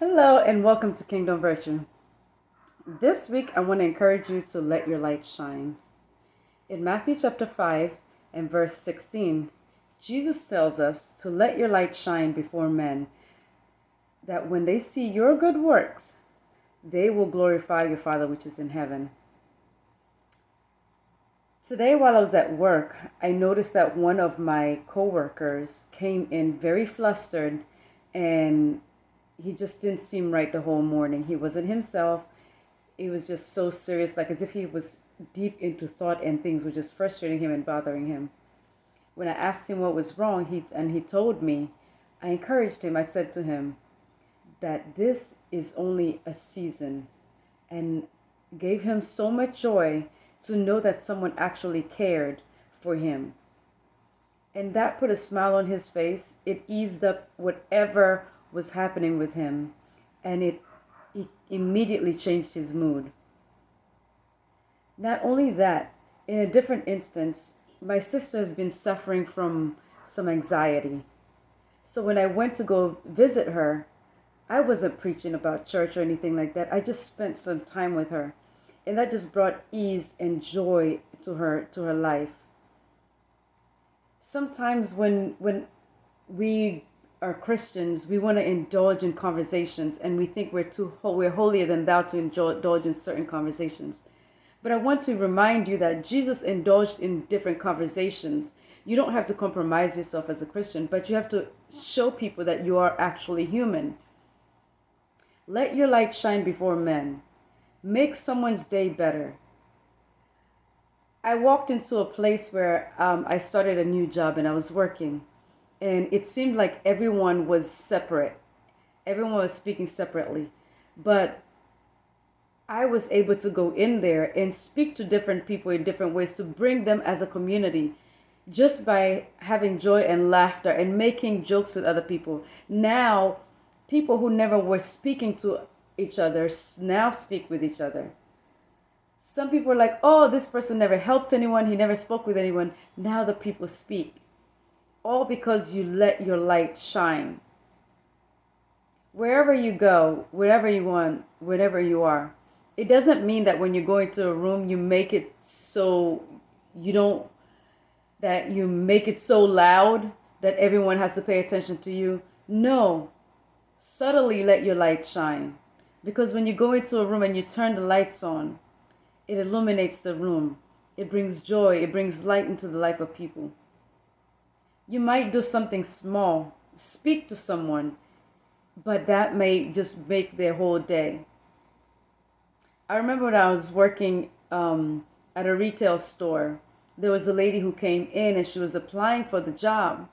Hello and welcome to Kingdom Virtue. This week I want to encourage you to let your light shine. In Matthew chapter 5 and verse 16, Jesus tells us to let your light shine before men, that when they see your good works, they will glorify your Father which is in heaven. Today while I was at work, I noticed that one of my coworkers came in very flustered and he just didn't seem right the whole morning. He wasn't himself. It was just so serious, like as if he was deep into thought and things were just frustrating him and bothering him. When I asked him what was wrong, he told me, I encouraged him. I said to him that this is only a season, and gave him so much joy to know that someone actually cared for him. And that put a smile on his face. It eased up whatever was happening with him, and it immediately changed his mood. Not only that, in a different instance, my sister has been suffering from some anxiety. So when I went to go visit her, I wasn't preaching about church or anything like that. I just spent some time with her. And that just brought ease and joy to her life. Sometimes when we are Christians, we want to indulge in conversations, and we think we're holier than thou to indulge in certain conversations. But I want to remind you that Jesus indulged in different conversations. You don't have to compromise yourself as a Christian, but you have to show people that you are actually human. Let your light shine before men. Make someone's day better. I walked into a place where I started a new job and I was working. And it seemed like everyone was separate. Everyone was speaking separately. But I was able to go in there and speak to different people in different ways to bring them as a community just by having joy and laughter and making jokes with other people. Now, people who never were speaking to each other now speak with each other. Some people are like, oh, this person never helped anyone. He never spoke with anyone. Now the people speak. All because you let your light shine. Wherever you go, wherever you want, wherever you are, it doesn't mean that when you go into a room, you make it so you make it so loud that everyone has to pay attention to you. No, subtly let your light shine. Because when you go into a room and you turn the lights on, it illuminates the room. It brings joy. It brings light into the life of people. You might do something small, speak to someone, but that may just make their whole day. I remember when I was working at a retail store, there was a lady who came in and she was applying for the job.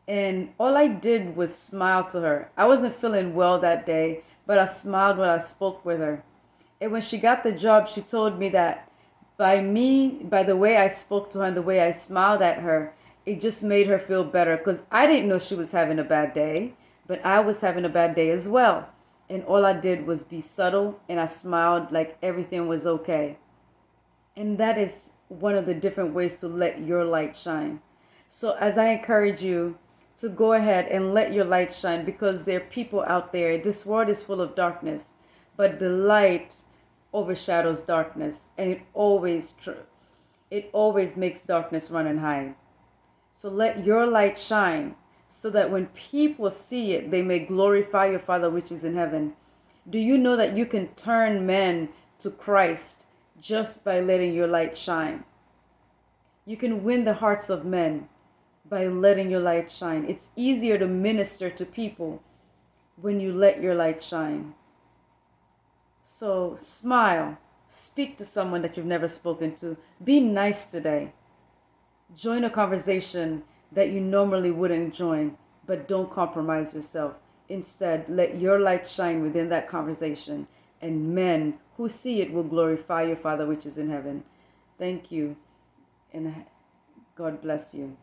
And all I did was smile to her. I wasn't feeling well that day, but I smiled when I spoke with her. And when she got the job, she told me that by the way I spoke to her and the way I smiled at her, it just made her feel better, because I didn't know she was having a bad day, but I was having a bad day as well. And all I did was be subtle, and I smiled like everything was okay. And that is one of the different ways to let your light shine. So as I encourage you to go ahead and let your light shine, because there are people out there. This world is full of darkness, but the light overshadows darkness, and it always makes darkness run and hide. So let your light shine, so that when people see it, they may glorify your Father which is in heaven. Do you know that you can turn men to Christ just by letting your light shine? You can win the hearts of men by letting your light shine. It's easier to minister to people when you let your light shine. So smile. Speak to someone that you've never spoken to. Be nice today. Join a conversation that you normally wouldn't join, but don't compromise yourself. Instead, let your light shine within that conversation, and men who see it will glorify your Father which is in heaven. Thank you, and God bless you.